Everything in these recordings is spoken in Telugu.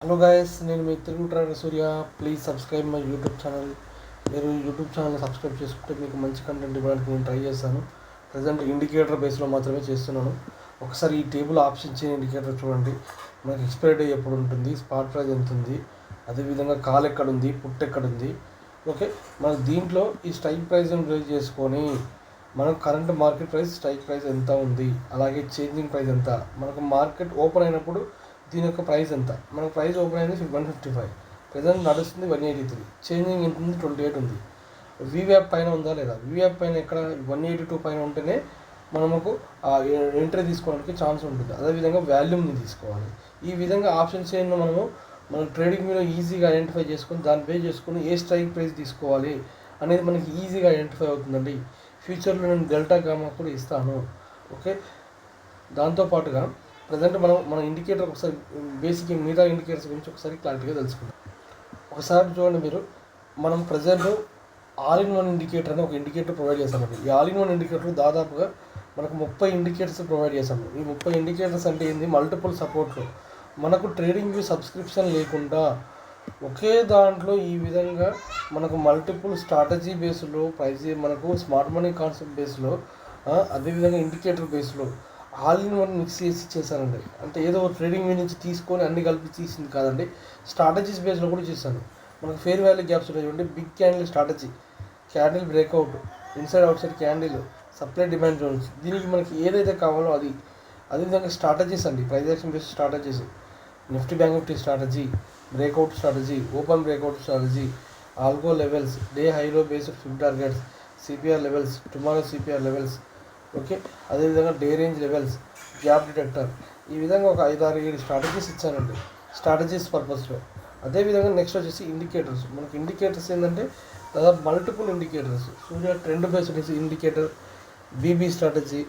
హలో గాయస్, నేను మీ Telugu trader Surya. Please subscribe my YouTube channel. మీరు యూట్యూబ్ ఛానల్ సబ్స్క్రైబ్ చేసుకుంటే మీకు మంచి కంటెంట్ ఇవ్వడానికి నేను ట్రై చేస్తాను. ప్రజెంట్ ఇండికేటర్ బేస్లో మాత్రమే చేస్తున్నాను. ఒకసారి ఈ టేబుల్ ఆప్షన్ చేయని ఇండికేటర్ చూడండి. మనకి ఎక్స్పైరీ డే ఎప్పుడు ఉంటుంది, స్పాట్ ప్రైస్ ఎంత ఉంది, అదేవిధంగా కాల్ ఎక్కడ ఉంది, పుట్ ఎక్కడ ఉంది. ఓకే, మనకు దీంట్లో ఈ స్ట్రైక్ ప్రైస్ని బేస్ చేసుకొని మనకు current market price, strike price ఎంత ఉంది, అలాగే చేంజింగ్ ప్రైస్ ఎంత, మనకు మార్కెట్ ఓపెన్ అయినప్పుడు దీని యొక్క ప్రైస్ ఎంత. మనకు ప్రైస్ ఓపెన్ అయింది 155, ప్రజెంట్ నడుస్తుంది 183, చేంజింగ్ ఎంత ఉంది 28 ఉంది. వీవ్యాప్ పైన ఉందా లేదా, వీవ్యాప్ పైన ఎక్కడ 182 పైన ఉంటేనే మనకు ఎంట్రీ తీసుకోవడానికి ఛాన్స్ ఉంటుంది. అదేవిధంగా వాల్యూమ్ని తీసుకోవాలి. ఈ విధంగా ఆప్షన్ చైన్లో మనం ట్రేడింగ్ వ్యూలో ఈజీగా ఐడెంటిఫై చేసుకొని దాన్ని బేస్ చేసుకొని ఏ స్ట్రైక్ ప్రైస్ తీసుకోవాలి అనేది మనకి ఈజీగా ఐడెంటిఫై అవుతుందండి. ఫ్యూచర్లో నేను డెల్టా గామా కూడా ఇస్తాను. ఓకే, దాంతోపాటుగా ప్రజెంట్ మన ఇండికేటర్ ఒకసారి బేసిక్ మిగతా ఇండికేటర్స్ గురించి ఒకసారి క్లారిటీగా తెలుసుకుందాం. ఒకసారి చూడండి మీరు, మనం present all in one indicator అని ఒక ఇండికేటర్ ప్రొవైడ్ చేస్తామండి. ఈ ఆల్ ఇన్ వన్ ఇండికేటర్ దాదాపుగా మనకు 30 ఇండికేటర్స్ ప్రొవైడ్ చేస్తాము. ఈ 30 ఇండికేటర్స్ అంటే ఏంది, మల్టిపుల్ సపోర్ట్లు. మనకు ట్రేడింగ్ వ్యూ సబ్స్క్రిప్షన్ లేకుండా ఒకే దాంట్లో ఈ విధంగా మనకు మల్టిపుల్ స్ట్రాటజీ బేస్లో ప్రైజ్, మనకు స్మార్ట్ మనీ కాన్సెప్ట్ బేస్లో, అదేవిధంగా ఇండికేటర్ బేస్లో ఆల్ ఇన్ వన్ మిక్స్ చేసి చేశానండి. అంటే ఏదో ట్రేడింగ్ వ్యూ నుంచి తీసుకొని అన్ని కలిపి తీసింది కాదండి, స్ట్రాటజీస్ బేస్లో కూడా చేశాను. మనకు ఫేర్ వాల్యూ గ్యాప్స్ ఉన్నాయి చూడండి. Big candle strategy, candle breakout, inside outside candle, supply demand zones, దీనికి మనకి ఏదైతే కావాలో అది. అదేవిధంగా స్ట్రాటజీస్ అండి, price action based strategies, nifty bank nifty strategy, breakout strategy, open breakout strategy, algo levels, day high low based fib targets, CPR levels, tomorrow CPR levels. Okay, అదేవిధంగా day range levels, gap detector. ఈ విధంగా ఒక 5-6-7 స్ట్రాటజీస్ ఇచ్చానండి స్ట్రాటజీస్ పర్పస్లో. అదేవిధంగా నెక్స్ట్ వచ్చేసి ఇండికేటర్స్. మనకి ఇండికేటర్స్ ఏంటంటే దాదాపు multiple indicators. Surya trend based indicator, BB strategy,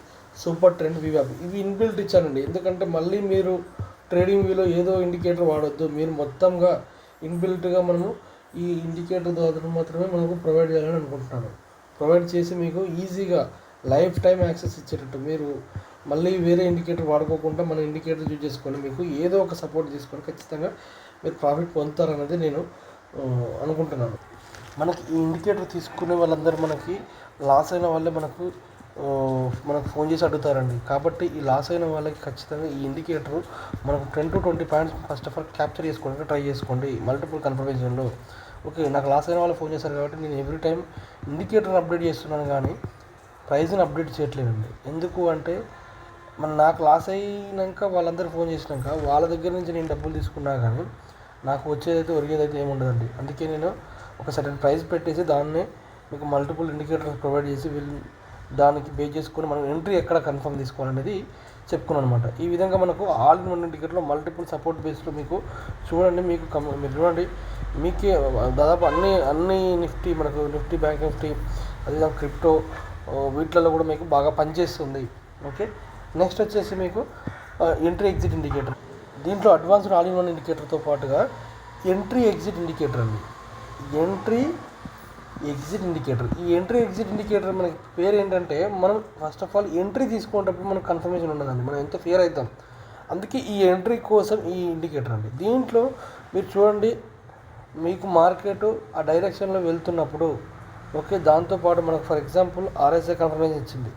super trend, వీవ్యాప్, ఇవి ఇన్బిల్ట్ ఇచ్చానండి. ఎందుకంటే మళ్ళీ మీరు ట్రేడింగ్ వ్యూలో ఏదో ఇండికేటర్ వాడొద్దు, మీరు మొత్తంగా ఇన్బిల్ట్గా మనము ఈ ఇండికేటర్ ద్వారా మాత్రమే మనకు ప్రొవైడ్ చేయాలని అనుకుంటున్నాను. ప్రొవైడ్ చేసి మీకు ఈజీగా లైఫ్ టైం యాక్సెస్ ఇచ్చేటట్టు, మీరు మళ్ళీ వేరే ఇండికేటర్ వాడుకోకుండా మన ఇండికేటర్ యూజ్ చేసుకొని మీకు ఏదో ఒక సపోర్ట్ తీసుకొని ఖచ్చితంగా మీరు ప్రాఫిట్ పొందుతారన్నది నేను అనుకుంటున్నాను. మనకి ఈ ఇండికేటర్ తీసుకునే వాళ్ళందరూ మనకి లాస్ అయిన వాళ్ళే మనకు ఫోన్ చేసి అడుగుతారండి. కాబట్టి ఈ లాస్ అయిన వాళ్ళకి ఖచ్చితంగా ఈ ఇండికేటర్ మనకు 10 to 20 points first of all capture చేసుకోవడానికి ట్రై చేసుకోండి మల్టిపుల్ కన్ఫర్మేషన్లో. ఓకే, నాకు లాస్ అయిన వాళ్ళు ఫోన్ చేశారు కాబట్టి నేను ఎవ్రీ టైం ఇండికేటర్ని అప్డేట్ చేస్తున్నాను కానీ ప్రైజ్ని అప్డేట్ చేయట్లేదండి. ఎందుకు అంటే నాకు లాస్ అయినాక వాళ్ళందరూ ఫోన్ చేసినాక వాళ్ళ దగ్గర నుంచి నేను డబ్బులు తీసుకున్నా కానీ నాకు వచ్చేదైతే ఒరిగేదైతే ఏముండదండి. అందుకే నేను ఒక సర్టెన్ ప్రైస్ పెట్టేసి దాన్నే మీకు మల్టిపుల్ ఇండికేటర్స్ ప్రొవైడ్ చేసి దానికి బేస్ చేసుకొని మనం ఎంట్రీ ఎక్కడ కన్ఫర్మ్ తీసుకోవాలనేది చెప్పుకున్నాను అనమాట. ఈ విధంగా మనకు ఆల్ ఇన్ వన్ ఇండికేటర్లో మల్టిపుల్ సపోర్ట్ బేస్లో మీకు చూడండి, మీరు చూడండి, మీకే దాదాపు అన్ని నిఫ్టీ, మనకు నిఫ్టీ బ్యాంక్ నిఫ్టీ, అదేవిధంగా క్రిప్టో, వీటిలలో కూడా మీకు బాగా పనిచేస్తుంది. ఓకే, నెక్స్ట్ వచ్చేసి మీకు ఎంట్రీ ఎగ్జిట్ ఇండికేటర్. దీంట్లో అడ్వాన్స్డ్ ఆల్ ఇన్ వన్ ఇండికేటర్తో పాటుగా ఎంట్రీ ఎగ్జిట్ ఇండికేటర్ అండి. ఎంట్రీ ఎగ్జిట్ ఇండికేటర్, ఈ ఎంట్రీ ఎగ్జిట్ ఇండికేటర్ మనకి పేరు ఏంటంటే, మనం ఫస్ట్ ఆఫ్ ఆల్ ఎంట్రీ తీసుకునేటప్పుడు మనకు కన్ఫర్మేషన్ ఉండదండి, మనం ఎంత ఫేర్ అవుతాం. అందుకే ఈ ఎంట్రీ కోసం ఈ ఇండికేటర్ అండి. దీంట్లో మీరు చూడండి, మీకు మార్కెట్ ఆ డైరెక్షన్లో వెళ్తున్నప్పుడు, ఓకే, దాంతోపాటు మనకు ఫర్ ఎగ్జాంపుల్ ఆర్ఎస్ఐ కన్ఫర్మేషన్ ఇచ్చింది,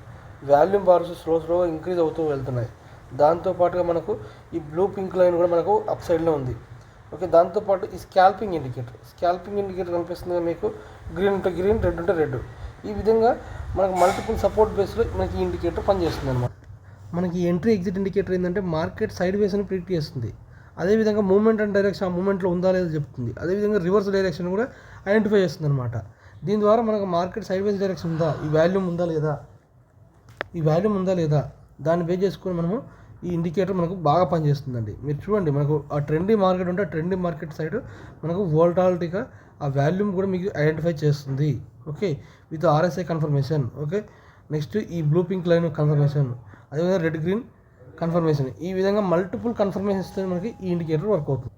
వాల్యూమ్ బార్స్ స్లో ఇంక్రీజ్ అవుతూ వెళ్తున్నాయి. దాంతోపాటుగా మనకు ఈ బ్లూ పింక్ లైన్ కూడా మనకు అప్ సైడ్లో ఉంది. ఓకే, దాంతోపాటు ఈ స్కాల్పింగ్ ఇండికేటర్ కనిపిస్తుంది మీకు, గ్రీన్ ఉంటే గ్రీన్, రెడ్ ఉంటే రెడ్. ఈ విధంగా మనకు మల్టిపుల్ సపోర్ట్ బేస్లో మనకి ఈ ఇండికేటర్ పనిచేస్తుంది అనమాట. మనకి ఎంట్రీ ఎగ్జిట్ ఇండికేటర్ ఏంటంటే మార్కెట్ సైడ్ వేస్ అని ప్రిడిక్ట్ చేస్తుంది. అదేవిధంగా మూవ్మెంట్ అండ్ డైరెక్షన్ ఆ మూవ్మెంట్లో ఉందా లేదో చెప్తుంది. అదేవిధంగా రివర్స్ డైరెక్షన్ కూడా ఐడెంటిఫై చేస్తుంది అనమాట. దీని ద్వారా మనకు మార్కెట్ సైడ్ వేస్ డైరెక్షన్ ఉందా, ఈ వాల్యూమ్ ఉందా లేదా దాన్ని బేస్ చేసుకొని మనము ఈ ఇండికేటర్ మనకు బాగా పనిచేస్తుందండి. మీరు చూడండి, మనకు ఆ ట్రెండీ మార్కెట్ ఉంటే ఆ ట్రెండీ మార్కెట్ సైడ్ మనకు వోల్టాలిటీగా ఆ వాల్యూమ్ కూడా మీకు ఐడెంటిఫై చేస్తుంది. Okay, with RSI confirmation. Okay, next ఈ బ్లూ పింక్ లైన్ కన్ఫర్మేషన్, అదేవిధంగా రెడ్ గ్రీన్ కన్ఫర్మేషన్. ఈ విధంగా మల్టిపుల్ కన్ఫర్మేషన్స్తో మనకి ఈ ఇండికేటర్ వర్క్ అవుతుంది.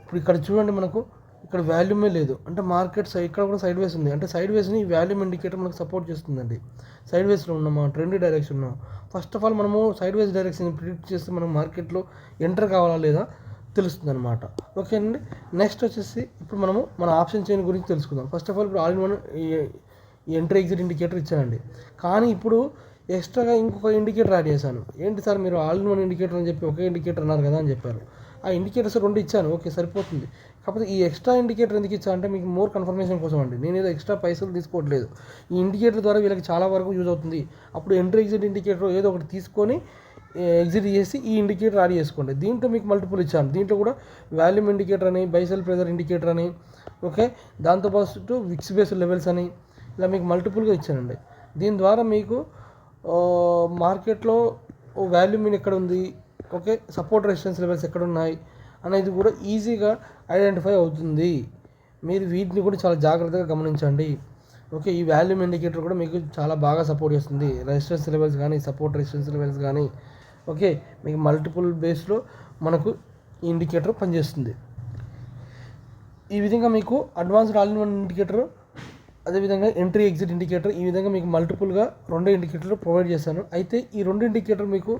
ఇప్పుడు ఇక్కడ చూడండి, మనకు ఇక్కడ వాల్యూమే లేదు అంటే మార్కెట్ ఇక్కడ కూడా సైడ్ వేస్ ఉంది. అంటే సైడ్ వేస్ని ఈ వాల్యూమ్ ఇండికేటర్ మనకు సపోర్ట్ చేస్తుందండి. సైడ్ వేస్లో ఉన్నామా, ట్రెండ్ డైరెక్షన్ ఉన్నామా, ఫస్ట్ ఆఫ్ ఆల్ మనము సైడ్ వేస్ డైరెక్షన్ ప్రిడిక్ట్ చేస్తే మనం మార్కెట్లో ఎంటర్ కావాలా లేదా తెలుస్తుంది అనమాట. ఓకే అండి. నెక్స్ట్ వచ్చేసి ఇప్పుడు మనము మన ఆప్షన్ చైన్ గురించి తెలుసుకుందాం. ఫస్ట్ ఆఫ్ ఆల్ ఇప్పుడు all in one entry exit indicator ఇచ్చానండి, కానీ ఇప్పుడు ఎక్స్ట్రాగా ఇంకొక ఇండికేటర్ యాడ్ చేశాను. ఏంటి సార్ మీరు ఆల్ ఇన్ వన్ ఇండికేటర్ అని చెప్పి ఒకే ఇండికేటర్ అన్నారు కదా అని చెప్పారు. ఆ ఇండికేటర్స్ 2 ఇచ్చాను, ఓకే సరిపోతుంది. కాకపోతే ఈ ఎక్స్ట్రా ఇండికేటర్ ఎందుకు ఇచ్చా అంటే మీకు మోర్ కన్ఫర్మేషన్ కోసం అండి. నేను ఏదో ఎక్స్ట్రా పైసలు తీసుకోవట్లేదు. ఈ ఇండికేటర్ ద్వారా వీళ్ళకి చాలా వరకు యూజ్ అవుతుంది. అప్పుడు ఎంట్రీ ఎగ్జిట్ ఇండికేటర్ ఏదో ఒకటి తీసుకొని ఎగ్జిట్ చేసి ఈ ఇండికేటర్ యాడ్ చేసుకోండి. దీంట్లో మీకు మల్టిపుల్ ఇచ్చాను. దీంట్లో కూడా వాల్యూమ్ ఇండికేటర్ అని, బైసెల్ ప్రెజర్ ఇండికేటర్ అని, ఓకే, దాంతోపాటు విక్స్ బేస్డ్ లెవెల్స్ అని ఇలా మీకు మల్టిపుల్గా ఇచ్చానండి. దీని ద్వారా మీకు మార్కెట్లో వాల్యూమ్ ఎక్కడ ఉంది, ఓకే, సపోర్ట్ రెసిస్టెన్స్ లెవెల్స్ ఎక్కడ ఉన్నాయి అనేది కూడా ఈజీగా ఐడెంటిఫై అవుతుంది. మీరు వీటిని కూడా చాలా జాగ్రత్తగా గమనించండి. ఓకే, ఈ వాల్యూమ్ ఇండికేటర్ కూడా మీకు చాలా బాగా సపోర్ట్ చేస్తుంది. రెసిస్టెన్స్ లెవెల్స్ కానీ, సపోర్ట్ రెసిస్టెన్స్ లెవెల్స్ కానీ, ఓకే, మీకు మల్టిపుల్ బేస్లో మనకు ఈ ఇండికేటర్ పనిచేస్తుంది. ఈ విధంగా మీకు advanced all in one indicator, అదేవిధంగా ఎంట్రీ ఎగ్జిట్ ఇండికేటర్, ఈ విధంగా మీకు మల్టిపుల్గా 2 ఇండికేటర్లు ప్రొవైడ్ చేశాను. అయితే ఈ 2 ఇండికేటర్ మీకు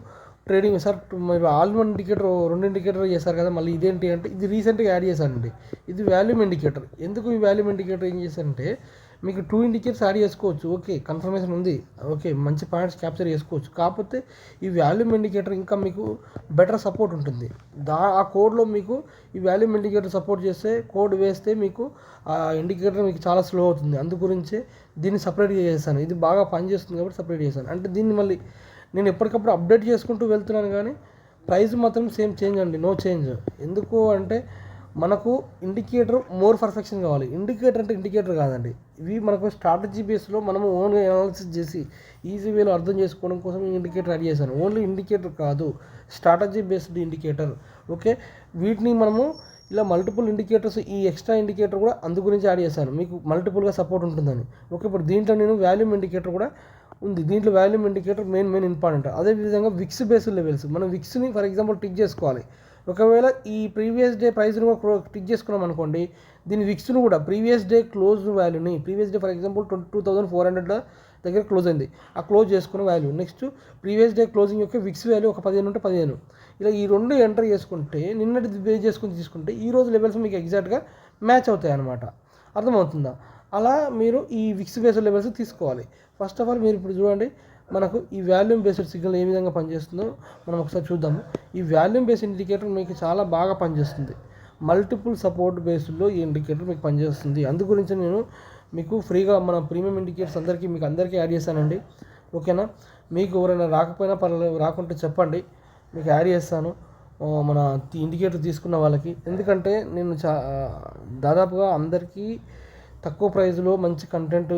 ట్రేడింగ్ సార్ మీరు all in one indicator 2 indicator చేశారు కదా, మళ్ళీ ఇదేంటి అంటే ఇది రీసెంట్గా యాడ్ చేశానండి. ఇది వాల్యూమ్ ఇండికేటర్. ఎందుకు ఈ వాల్యూమ్ ఇండికేటర్ ఏం చేశానంటే మీకు 2 ఇండికేటర్స్ యాడ్ చేసుకోవచ్చు. ఓకే, కన్ఫర్మేషన్ ఉంది, ఓకే, మంచి పాయింట్స్ క్యాప్చర్ చేసుకోవచ్చు. కాకపోతే ఈ వాల్యూమ్ ఇండికేటర్ ఇంకా మీకు బెటర్ సపోర్ట్ ఉంటుంది. ఆ కోడ్లో మీకు ఈ వాల్యూమ్ ఇండికేటర్ సపోర్ట్ చేస్తే, కోడ్ వేస్తే మీకు ఆ ఇండికేటర్ మీకు చాలా స్లో అవుతుంది. అందుగురించే దీన్ని సపరేట్గా చేశాను. ఇది బాగా పనిచేస్తుంది కాబట్టి సపరేట్ చేశాను. అంటే దీన్ని మళ్ళీ నేను ఎప్పటికప్పుడు అప్డేట్ చేసుకుంటూ వెళ్తున్నాను, కానీ ప్రైస్ మాత్రం సేమ్ చేంజ్ అండి, నో చేంజ్. ఎందుకు అంటే మనకు ఇండికేటర్ మోర్ పర్ఫెక్షన్ కావాలి. ఇండికేటర్ అంటే ఇండికేటర్ కాదండి, ఇవి మనకు స్ట్రాటజీ బేస్లో మనము ఓన్గా అనాలిసిస్ చేసి ఈజీ వేలో అర్థం చేసుకోవడం కోసం ఈ ఇండికేటర్ యాడ్ చేశాను. ఓన్లీ ఇండికేటర్ కాదు, స్ట్రాటజీ బేస్డ్ ఇండికేటర్. ఓకే, వీటిని మనము ఇలా మల్టిపుల్ ఇండికేటర్స్, ఈ ఎక్స్ట్రా ఇండికేటర్ కూడా అందు గురించి యాడ్ చేశాను, మీకు మల్టిపుల్గా సపోర్ట్ ఉంటుందని. ఓకే, ఇప్పుడు దీంట్లో నేను వాల్యూమ్ ఇండికేటర్ కూడా ఉంది. దీంట్లో వాల్యూమ్ ఇండికేటర్ మెయిన్ ఇంపార్టెంట్. అదేవిధంగా విక్స్ బేస్డ్ లెవెల్స్, మనం విక్స్ని ఫర్ ఎగ్జాంపుల్ టిక్ చేసుకోవాలి. ఒకవేళ ఈ ప్రీవియస్ డే ప్రైస్ని కూడా టిక్ చేసుకున్నాం అనుకోండి, దీని విక్స్ను కూడా ప్రీవియస్ డే క్లోజ్ వాల్యూని, ప్రీవియస్ డే ఫర్ ఎగ్జాంపుల్ 22,400 దగ్గర క్లోజ్ అయింది, ఆ క్లోజ్ చేసుకున్న value, next previous day closing యొక్క విక్స్ వాల్యూ ఒక 15 ఉంటే 15, ఇలా ఈ 2 ఎంటర్ చేసుకుంటే, నిన్నటి బేస్ చేసుకుని తీసుకుంటే ఈ రోజు లెవెల్స్ మీకు ఎగ్జాక్ట్గా మ్యాచ్ అవుతాయి అన్నమాట. అర్థమవుతుందా? అలా మీరు ఈ విక్స్ బేస్డ్ లెవెల్స్ తీసుకోవాలి. ఫస్ట్ ఆఫ్ ఆల్ మీరు ఇప్పుడు చూడండి, మనకు ఈ వాల్యూమ్ బేస్డ్ సిగ్నల్ ఏ విధంగా పనిచేస్తుందో మనం ఒకసారి చూద్దాము. ఈ వాల్యూమ్ బేస్డ్ ఇండికేటర్ మీకు చాలా బాగా పనిచేస్తుంది. మల్టిపుల్ సపోర్ట్ బేస్డ్లో ఈ ఇండికేటర్ మీకు పనిచేస్తుంది. అందు గురించి నేను మీకు ఫ్రీగా మన ప్రీమియం ఇండికేటర్స్ మీకు అందరికీ యాడ్ చేశానండి. ఓకేనా? మీకు ఎవరైనా రాకపోయినా పర్లేదు, రాకుంటే చెప్పండి, మీకు యాడ్ చేస్తాను మన ఇండికేటర్ తీసుకున్న వాళ్ళకి. ఎందుకంటే నేను దాదాపుగా అందరికీ తక్కువ ప్రైస్లో మంచి కంటెంట్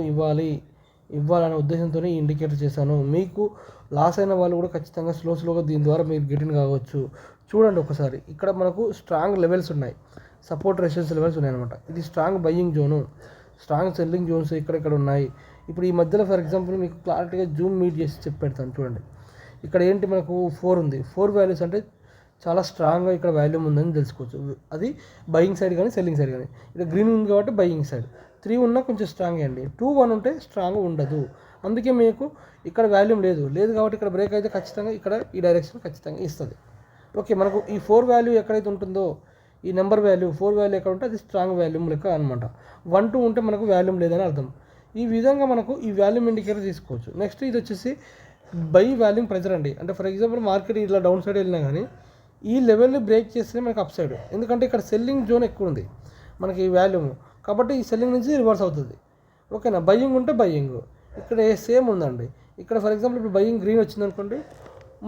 ఇవ్వాలనే ఉద్దేశంతో ఈ ఇండికేటర్ చేశాను. మీకు లాస్ అయిన వాళ్ళు కూడా ఖచ్చితంగా స్లోగా దీని ద్వారా మీరు గెటిన్ కావచ్చు. చూడండి ఒకసారి, ఇక్కడ మనకు స్ట్రాంగ్ లెవెల్స్ ఉన్నాయి, సపోర్ట్ రెసిస్టెన్స్ లెవెల్స్ ఉన్నాయి అనమాట. ఇది strong buying zone, strong selling zones ఇక్కడ ఉన్నాయి. ఇప్పుడు ఈ మధ్యలో ఫర్ ఎగ్జాంపుల్ మీకు క్లారిటీగా జూమ్ మీట్ చేసి చెప్పెడతాను చూడండి. ఇక్కడ ఏంటి మనకు 4 ఉంది, 4 వాల్యూస్ అంటే చాలా స్ట్రాంగ్గా ఇక్కడ వాల్యూమ్ ఉందని తెలుసుకోవచ్చు. అది బయింగ్ సైడ్ కానీ సెల్లింగ్ సైడ్ కానీ. ఇక్కడ గ్రీన్ ఉంది కాబట్టి బయింగ్ సైడ్, 3 ఉన్నా కొంచెం స్ట్రాంగ్ అండి, 2, 1 ఉంటే స్ట్రాంగ్ ఉండదు. అందుకే మీకు ఇక్కడ వాల్యూమ్ లేదు కాబట్టి ఇక్కడ బ్రేక్ అయితే ఖచ్చితంగా ఇక్కడ ఈ డైరెక్షన్ ఖచ్చితంగా ఇస్తుంది. ఓకే, మనకు ఈ 4 వాల్యూ ఎక్కడైతే ఉంటుందో, ఈ నెంబర్ వాల్యూ 4 వాల్యూ ఎక్కడ ఉంటే అది స్ట్రాంగ్ వాల్యూమ్ లెక్క అనమాట. 1, 2 ఉంటే మనకు వాల్యూమ్ లేదని అర్థం. ఈ విధంగా మనకు ఈ వాల్యూమ్ ఇండికేటర్ తీసుకోవచ్చు. నెక్స్ట్ ఇది వచ్చేసి బై వాల్యూమ్ ప్రెజర్ అండి. అంటే ఫర్ ఎగ్జాంపుల్ మార్కెట్ ఇలా డౌన్ సైడ్ వెళ్ళినా కానీ ఈ లెవెల్ని బ్రేక్ చేస్తే మనకు అప్ సైడ్, ఎందుకంటే ఇక్కడ సెల్లింగ్ జోన్ ఎక్కువ ఉంది మనకి ఈ వాల్యూమ్, కాబట్టి ఈ సెల్లింగ్ నుంచి రివర్స్ అవుతుంది. ఓకేనా? బయ్యింగ్ ఉంటే బయ్యింగ్ ఇక్కడ సేమ్ ఉందండి. ఇక్కడ ఫర్ ఎగ్జాంపుల్ ఇప్పుడు బయ్యింగ్ గ్రీన్ వచ్చింది అనుకోండి,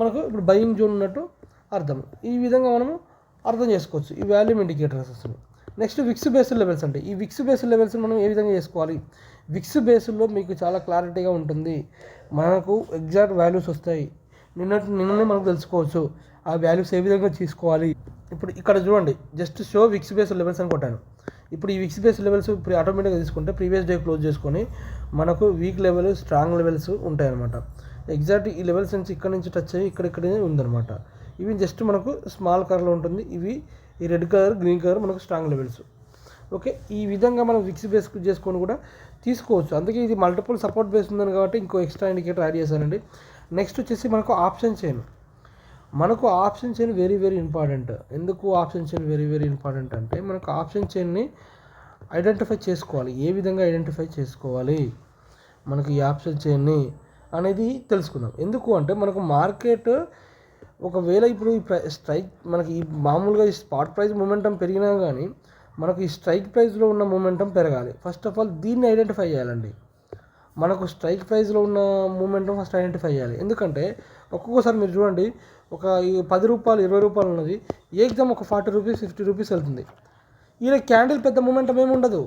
మనకు ఇప్పుడు బయ్యింగ్ జోన్ ఉన్నట్టు అర్థం. ఈ విధంగా మనము అర్థం చేసుకోవచ్చు ఈ వాల్యూమ్ ఇండికేటర్స్ వస్తుంది. నెక్స్ట్ విక్స్ బేస్డ్ లెవెల్స్ అంటే ఈ విక్స్ బేస్డ్ లెవెల్స్ మనం ఏ విధంగా చేసుకోవాలి? విక్స్ బేస్లో మీకు చాలా క్లారిటీగా ఉంటుంది, మనకు ఎగ్జాక్ట్ వాల్యూస్ వస్తాయి, నిన్ననే మనకు తెలుసుకోవచ్చు ఆ వాల్యూస్ ఏ విధంగా తీసుకోవాలి. ఇప్పుడు ఇక్కడ చూడండి, just show wicks based levels అని కొట్టాను. ఇప్పుడు ఈ విక్స్ బేస్డ్ లెవెల్స్ ఇప్పుడు ఆటోమేటిక్గా తీసుకుంటే ప్రీవియస్ డే క్లోజ్ చేసుకొని మనకు వీక్ లెవెల్, స్ట్రాంగ్ లెవెల్స్ ఉంటాయన్నమాట. ఎగ్జాక్ట్ ఈ లెవెల్స్ నుంచి ఇక్కడ నుంచి టచ్ అయ్యి ఇక్కడే ఉందన్నమాట. ఇవి జస్ట్ మనకు స్మాల్ కలర్లో ఉంటుంది, ఇవి ఈ రెడ్ కలర్, గ్రీన్ కలర్ మనకు స్ట్రాంగ్ లెవెల్స్. ఓకే, ఈ విధంగా మనం విక్స్ బేస్ చేసుకొని కూడా తీసుకోవచ్చు. అందుకే ఇది మల్టిపుల్ సపోర్ట్ బేస్ ఉందని కాబట్టి ఇంకో ఎక్స్ట్రా ఇండికేటర్ యాడ్ చేశానండి. నెక్స్ట్ వచ్చేసి మనకు ఆప్షన్ చైన్. మనకు option chain very very important. ఎందుకు option chain very very important అంటే మనకు ఆప్షన్ చైన్ని ఐడెంటిఫై చేసుకోవాలి. ఏ విధంగా ఐడెంటిఫై చేసుకోవాలి మనకి ఈ ఆప్షన్ చైన్ని అనేది తెలుసుకుందాం. ఎందుకు అంటే మనకు మార్కెట్ ఒకవేళ ఇప్పుడు ఈ స్ట్రైక్ మనకి ఈ మామూలుగా ఈ స్పాట్ ప్రైస్ మూమెంటం పెరిగినా కానీ మనకు ఈ స్ట్రైక్ ప్రైస్లో ఉన్న మూమెంటం పెరగాలి. ఫస్ట్ ఆఫ్ ఆల్ దీన్ని ఐడెంటిఫై చేయాలండి. మనకు స్ట్రైక్ ప్రైస్లో ఉన్న మూమెంటం ఫస్ట్ ఐడెంటిఫై చేయాలి. ఎందుకంటే ఒక్కొక్కసారి మీరు చూడండి, ఒక 10 రూపాయలు 20 రూపాయలు ఉన్నది ఏకదమ్ ఒక 40 రూపీస్ 50 రూపీస్ వెళ్తుంది. ఈయన క్యాండిల్ పెద్ద మూమెంటం ఏమి ఉండదు,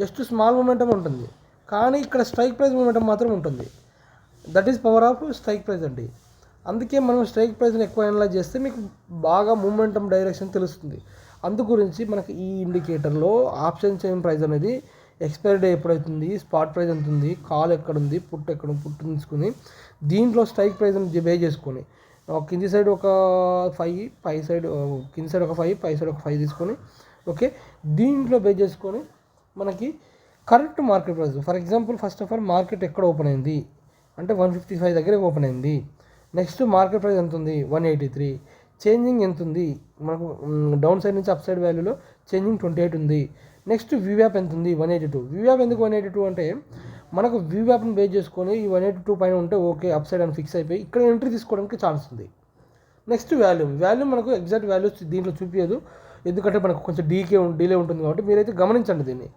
జస్ట్ స్మాల్ మూమెంటం ఉంటుంది. కానీ ఇక్కడ స్ట్రైక్ ప్రైస్ మూమెంటం మాత్రం ఉంటుంది. That is power of strike price అండి. అందుకే మనం స్ట్రైక్ ప్రైస్ని ఎక్కువ అనలైజ్ చేస్తే మీకు బాగా మూమెంటం డైరెక్షన్ తెలుస్తుంది. అందు గురించి మనకి ఈ ఇండికేటర్లో ఆప్షన్ చైన్ ప్రైస్ అనేది ఎక్స్పైరీ డే ఎప్పుడవుతుంది, స్పాట్ ప్రైస్ ఎంత ఉంది, కాల్ ఎక్కడుంది, పుట్ తీసుకుని దీంట్లో స్ట్రైక్ ప్రైస్ని బే చేసుకొని కింది సైడ్ ఒక 5 పై సైడ్ కింది సైడ్ ఒక 5 పై సైడ్ ఒక 5 తీసుకొని ఓకే దీంట్లో బే చేసుకొని మనకి correct market price. For example first of all market ఎక్కడ ఓపెన్ అయింది అంటే 155 దగ్గర ఓపెన్ అయింది. నెక్స్ట్ మార్కెట్ ప్రైస్ ఎంత ఉంది 183. చేంజింగ్ ఎంత ఉంది మనకు డౌన్ సైడ్ నుంచి అప్ సైడ్ వాల్యూలో చేంజింగ్ 28 ఉంది. నెక్స్ట్ వివ్యాప్ ఎంత ఉంది 182. వివ్యాప్ ఎందుకు 182 అంటే మనకు వివ్యాప్ని బేస్ చేసుకొని ఈ 182 పైన ఉంటే ఓకే అప్ సైడ్ అని ఫిక్స్ అయిపోయి ఇక్కడ ఎంట్రీ తీసుకోవడానికి ఛాన్స్ ఉంది. నెక్స్ట్ వాల్యూమ్ మనకు ఎగ్జాక్ట్ వాల్యూస్ దీంట్లో చూపించదు, ఎందుకంటే మనకు కొంచెం డిలే ఉంటుంది కాబట్టి మీరైతే గమనించండి దీన్ని,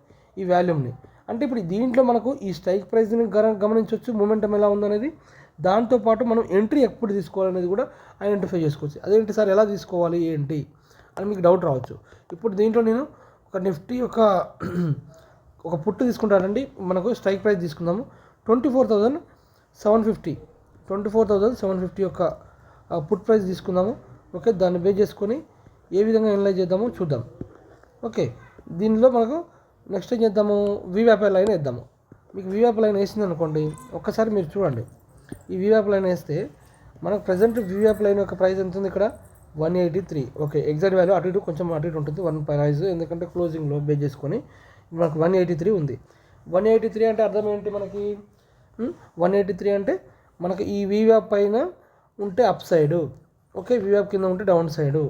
ఈ వాల్యూమ్ని. అంటే ఇప్పుడు దీంట్లో మనకు ఈ స్ట్రైక్ ప్రైస్ని గమనించవచ్చు, మూమెంటం ఎలా ఉందనేది. దాంతోపాటు మనం ఎంట్రీ ఎప్పుడు తీసుకోవాలనేది కూడా ఐడెంటిఫై చేసుకోవచ్చు. అదేంటి సార్ ఎలా తీసుకోవాలి ఏంటి అని మీకు డౌట్ రావచ్చు. ఇప్పుడు దీంట్లో నేను ఒక నిఫ్టీ ఒక పుట్టు తీసుకుంటానండి. మనకు స్ట్రైక్ ప్రైస్ తీసుకుందాము 24,750. 24,750 యొక్క పుట్ ప్రైస్ తీసుకుందాము. ఓకే, దాన్ని బేస్ చేసుకొని ఏ విధంగా అనలైజ్ చేద్దామో చూద్దాం. ఓకే, దీనిలో మనకు నెక్స్ట్ ఏం చేద్దాము, వివ్యాప్ లైన్ వేద్దాము. మీకు వివ్యాప్ లైన్ వేసింది అనుకోండి, ఒక్కసారి మీరు చూడండి. ఈ వివ్యాప్ లైన్ వేస్తే మనకు ప్రజెంట్ వివ్యాప్ లైన్ యొక్క ప్రైస్ ఎంత ఉంది ఇక్కడ 183. ఓకే, ఎగ్జాక్ట్ వాల్యూ అటు ఇటు కొంచెం అటు ఇటు ఉంటుంది 1 ప్రైస్, ఎందుకంటే క్లోజింగ్లో బేస్ చేసుకొని మనకు 183 ఉంది. 183 అంటే అర్థం ఏంటి మనకి, 183 అంటే మనకి ఈ వివ్యాప్ పైన ఉంటే అప్ సైడు, ఓకే వివ్యాప్ కింద ఉంటే డౌన్ సైడు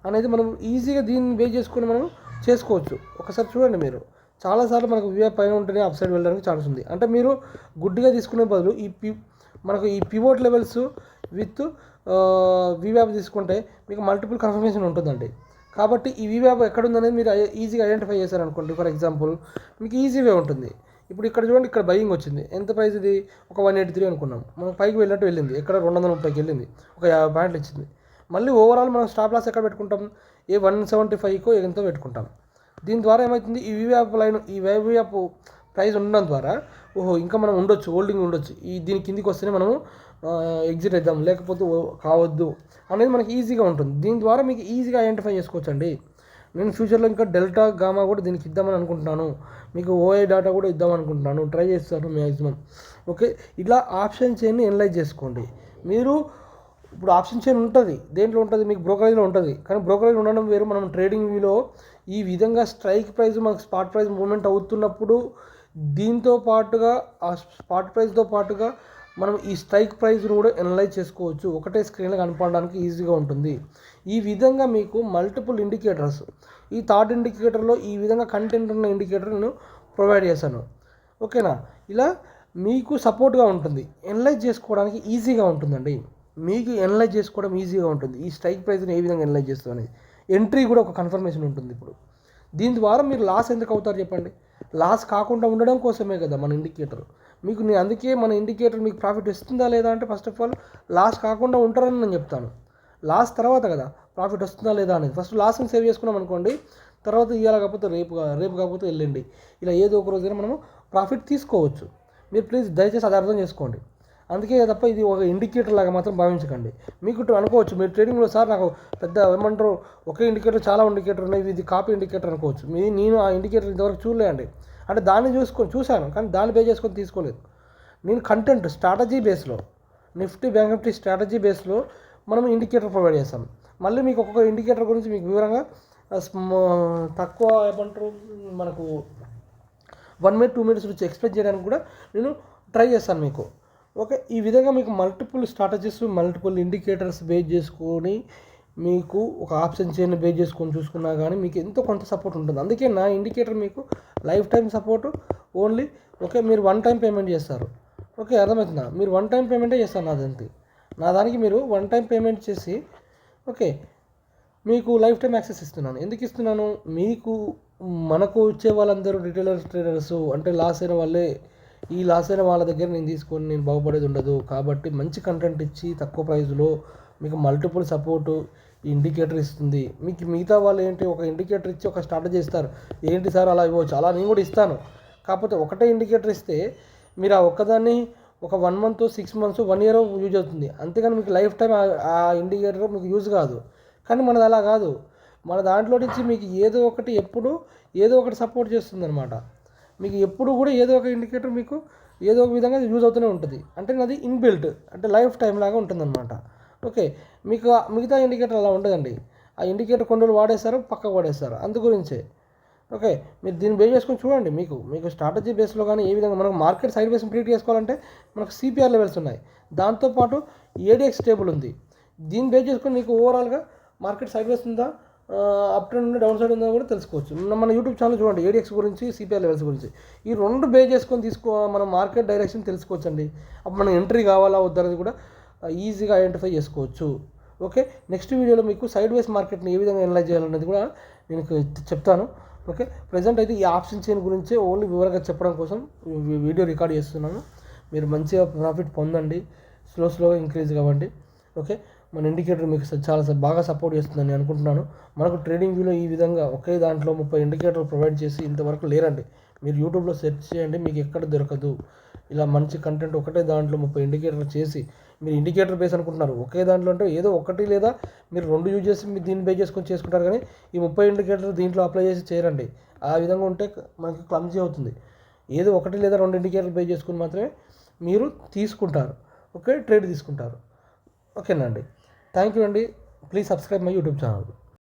అనేది మనం ఈజీగా దీన్ని బేస్ చేసుకొని మనం చేసుకోవచ్చు. ఒకసారి చూడండి మీరు, చాలాసార్లు మనకు వివ్యాప్ పైన ఉంటేనే అప్ సైడ్ వెళ్ళడానికి ఛాన్స్ ఉంది. అంటే మీరు గుడ్డిగా తీసుకునే బదులు మనకు ఈ పివోట్ లెవెల్స్ విత్ వివ్యాప్ తీసుకుంటే మీకు మల్టిపుల్ కన్ఫర్మేషన్ ఉంటుందండి. కాబట్టి ఈ వివ్యాప్ ఎక్కడుందనేది మీరు ఈజీగా ఐడెంటిఫై చేశారనుకోండి, ఫర్ ఎగ్జాంపుల్ మీకు ఈజీగా ఉంటుంది. ఇప్పుడు ఇక్కడ చూడండి, ఇక్కడ బయింగ్ వచ్చింది, ఎంత ప్రైస్ ఇది ఒక 183 అనుకున్నాం, మనం పైకి వెళ్ళినట్టు వెళ్ళింది, ఎక్కడ 230కి వెళ్ళింది, ఒక 50 పాయింట్లు ఇచ్చింది. మళ్ళీ ఓవరాల్ మనం స్టాప్ లాస్ ఎక్కడ పెట్టుకుంటాం, 175కో ఎంతో పెట్టుకుంటాం. దీని ద్వారా ఏమవుతుంది, ఈ వివ్యాప్ లైన్ ఈ వివ్యాప్ ప్రైస్ ఉండడం ద్వారా ఓహో ఇంకా మనం ఉండొచ్చు, హోల్డింగ్ ఉండొచ్చు, దీని కిందికి వస్తేనే మనము ఎగ్జిట్ అవుదాం, లేకపోతే కావద్దు అనేది మనకి ఈజీగా ఉంటుంది. దీని ద్వారా మీకు ఈజీగా ఐడెంటిఫై చేసుకోవచ్చండి. నేను ఫ్యూచర్లో ఇంకా డెల్టా గామా కూడా దీనికి ఇద్దామని అనుకుంటున్నాను, మీకు ఓఐ డాటా కూడా ఇద్దామనుకుంటున్నాను, ట్రై చేస్తాను మ్యాక్సిమం. ఓకే, ఇలా ఆప్షన్ చైన్ని అనలైజ్ చేసుకోండి. మీరు ఇప్పుడు ఆప్షన్ చైన్ ఉంటుంది, దేంట్లో ఉంటుంది మీకు బ్రోకరేజ్లో ఉంటుంది, కానీ బ్రోకరేజ్ ఉండడం వేరు. మనం ట్రేడింగ్ వ్యూలో ఈ విధంగా స్ట్రైక్ ప్రైస్ మనకు స్పాట్ ప్రైస్ మూవ్మెంట్ అవుతున్నప్పుడు దీంతో పాటుగా ఆ స్పాట్ ప్రైస్తో పాటుగా మనం ఈ స్ట్రైక్ ప్రైస్ను కూడా అనలైజ్ చేసుకోవచ్చు. ఒకటే స్క్రీన్లో కనపడడానికి ఈజీగా ఉంటుంది. ఈ విధంగా మీకు మల్టిపుల్ ఇండికేటర్స్, ఈ థర్డ్ ఇండికేటర్లో ఈ విధంగా కంటెంట్ ఉన్న ఇండికేటర్ నేను ప్రొవైడ్ చేశాను. ఓకేనా, ఇలా మీకు సపోర్ట్గా ఉంటుంది, అనలైజ్ చేసుకోవడానికి ఈజీగా ఉంటుందండి. మీకు అనలైజ్ చేసుకోవడం ఈజీగా ఉంటుంది. ఈ స్ట్రైక్ ప్రైస్ని ఏ విధంగా అనలైజ్ చేస్తుంది అనేది ఎంట్రీ కూడా ఒక కన్ఫర్మేషన్ ఉంటుంది. ఇప్పుడు దీని ద్వారా మీరు లాస్ ఎందుకు అవుతారు చెప్పండి, లాస్ కాకుండా ఉండడం కోసమే కదా మన ఇండికేటర్. మీకు నేను అందుకే మన ఇండికేటర్ మీకు ప్రాఫిట్ వస్తుందా లేదా అంటే ఫస్ట్ ఆఫ్ ఆల్ లాస్ కాకుండా ఉంటారని నేను చెప్తాను. లాస్ తర్వాత కదా ప్రాఫిట్ వస్తుందా లేదా అనేది. ఫస్ట్ లాస్ని సేవ్ చేసుకున్నాం అనుకోండి, తర్వాత ఇవాళ కాకపోతే రేపు కాకపోతే వెళ్ళండి, ఇలా ఏదో ఒక రోజైనా మనము ప్రాఫిట్ తీసుకోవచ్చు. మీరు ప్లీజ్ దయచేసి అది అర్థం చేసుకోండి. అందుకే తప్ప ఇది ఒక ఇండికేటర్ లాగా మాత్రం భావించకండి. మీకు అనుకోవచ్చు మీరు ట్రేడింగ్లో సార్ నాకు పెద్ద ఏమంటారు ఒకే ఇండికేటర్ చాలా ఇండికేటర్ ఉన్నాయి, ఇది కాపీ ఇండికేటర్ అనుకోవచ్చు. నేను ఆ ఇండికేటర్ ఇంతవరకు చూడలేండి, అంటే దాన్ని చూశాను కానీ దాన్ని బేస్ చేసుకొని తీసుకోలేదు. నేను కంటెంట్ స్ట్రాటజీ బేస్లో నిఫ్టీ బ్యాంక్ నిఫ్టీ స్ట్రాటజీ బేస్లో మనం ఇండికేటర్ ప్రొవైడ్ చేస్తాం. మళ్ళీ మీకు ఒక్కొక్క ఇండికేటర్ గురించి మీకు వివరంగా తక్కువ ఏమంటారు మనకు 1 minute 2 minutes నుంచి ఎక్స్ప్లెయిన్ చేయడానికి కూడా నేను ట్రై చేస్తాను మీకు. ఓకే, ఈ విధంగా మీకు multiple strategies, multiple indicators base చేసుకొని మీకు ఒక ఆప్షన్ చైన్ బేస్ చేసుకొని చూసుకున్నా కానీ మీకు ఎంతో కొంత సపోర్ట్ ఉంటుంది. అందుకే నా ఇండికేటర్ మీకు life time support only. Okay, మీరు వన్ టైం పేమెంట్ చేస్తారు. ఓకే, అర్థమవుతుందా? మీరు వన్ టైం పేమెంటే చేస్తారు నా దానికి మీరు వన్ టైం పేమెంట్ చేసి ఓకే మీకు లైఫ్ టైం యాక్సెస్ ఇస్తున్నాను. ఎందుకు ఇస్తున్నాను? మీకు మనకు వచ్చే వాళ్ళందరూ రిటైలర్స్, ట్రేడర్స్ అంటే లాస్ అయిన వాళ్ళే. ఈ లాస్ అయిన వాళ్ళ దగ్గర నేను తీసుకొని నేను బాగుపడేది ఉండదు. కాబట్టి మంచి కంటెంట్ ఇచ్చి తక్కువ ప్రైస్లో మీకు మల్టిపుల్ సపోర్టు ఇండికేటర్ ఇస్తుంది. మీకు మిగతా వాళ్ళు ఏంటి, ఒక ఇండికేటర్ ఇచ్చి ఒక స్ట్రాటజీ ఇస్తారు. ఏంటి సార్ అలా ఇవ్వచ్చు, అలా నేను కూడా ఇస్తాను. కాకపోతే ఒకటే ఇండికేటర్ ఇస్తే మీరు ఆ ఒక్కదాన్ని ఒక 1 మంత్, 6 మంత్స్, 1 ఇయర్ యూజ్ అవుతుంది. అంతేగాని మీకు లైఫ్ టైం ఆ ఇండికేటర్ మీకు యూజ్ కాదు. కానీ మనది అలా కాదు. మన దాంట్లో నుంచి మీకు ఏదో ఒకటి ఎప్పుడు ఏదో ఒకటి సపోర్ట్ చేస్తుంది అనమాట. మీకు ఎప్పుడు కూడా ఏదో ఒక ఇండికేటర్ మీకు ఏదో ఒక విధంగా యూజ్ అవుతూనే ఉంటుంది. అంటే అది ఇన్బిల్ట్, అంటే లైఫ్ టైం లాగా ఉంటుందన్నమాట. ఓకే, మీకు మిగతా ఇండికేటర్ అలా ఉండదండి. ఆ ఇండికేటర్ కొన్ని రోజులు వాడేస్తారు, పక్కకు వాడేస్తారు. అందు గురించే ఓకే, మీరు దీన్ని బేస్ చేసుకొని చూడండి. మీకు స్ట్రాటజీ బేస్లో కానీ ఏ విధంగా మనకు మార్కెట్ సైడ్ బేస్ ప్రిడిక్ట్ చేసుకోవాలంటే మనకు సిపిఆర్ లెవెల్స్ ఉన్నాయి. దాంతోపాటు ఏడిఎక్స్ టేబుల్ ఉంది. దీన్ని బేస్ చేసుకొని మీకు ఓవరాల్గా మార్కెట్ సైడ్ వేస్ ఉందా, అప్ ట్రెండ్ ఉందా, డౌన్ సైడ్ ఉందా కూడా తెలుసుకోవచ్చు. మన యూట్యూబ్ ఛానల్ చూడండి, ఏడిఎక్స్ గురించి, సిపిఆర్ లెవెల్స్ గురించి. ఈ రెండు బేస్ చేసుకొని మనం మార్కెట్ డైరెక్షన్ తెలుసుకోవచ్చు అండి. అప్పుడు మనం ఎంట్రీ కావాలా వద్దనేది కూడా ఈజీగా ఐడెంటిఫై చేసుకోవచ్చు. ఓకే, నెక్స్ట్ వీడియోలో మీకు సైడ్ వేస్ మార్కెట్ని ఏ విధంగా అనలైజ్ చేయాలనేది కూడా నేను చెప్తాను. ఓకే, ప్రజెంట్ అయితే ఈ ఆప్షన్ చైన్ గురించే ఓన్లీ వివరంగా చెప్పడం కోసం వీడియో రికార్డ్ చేస్తున్నాను. మీరు మంచిగా ప్రాఫిట్ పొందండి, స్లోగా ఇంక్రీజ్ కావండి. ఓకే, మన ఇండికేటర్ మీకు చాలా బాగా సపోర్ట్ చేస్తుందని అనుకుంటున్నాను. మనకు ట్రేడింగ్ వ్యూలో ఈ విధంగా ఒకే దాంట్లో 30 ఇండికేటర్ ప్రొవైడ్ చేసి ఇంతవరకు లేరండి. మీరు యూట్యూబ్లో సెర్చ్ చేయండి, మీకు ఎక్కడ దొరకదు. ఇలా మంచి కంటెంట్ ఒకటే దాంట్లో 30 ఇండికేటర్ చేసి మీరు ఇండికేటర్ బేస్ అనుకుంటున్నారు. ఒకే దాంట్లో అంటే ఏదో ఒకటి లేదా మీరు 2 యూజ్ చేసి మీరు దీన్ని బేస్ చేసుకొని చేసుకుంటారు. కానీ ఈ 30 ఇండికేటర్ దీంట్లో అప్లై చేసి చేయరండి. ఆ విధంగా ఉంటే మనకి క్లమ్జీ అవుతుంది. ఏదో ఒకటి లేదా 2 ఇండికేటర్ బేస్ చేసుకుని మాత్రమే మీరు తీసుకుంటారు. ఓకే, ట్రేడ్ తీసుకుంటారు. ఓకేనా అండి? థ్యాంక్ యూ అండి. Please subscribe my YouTube channel.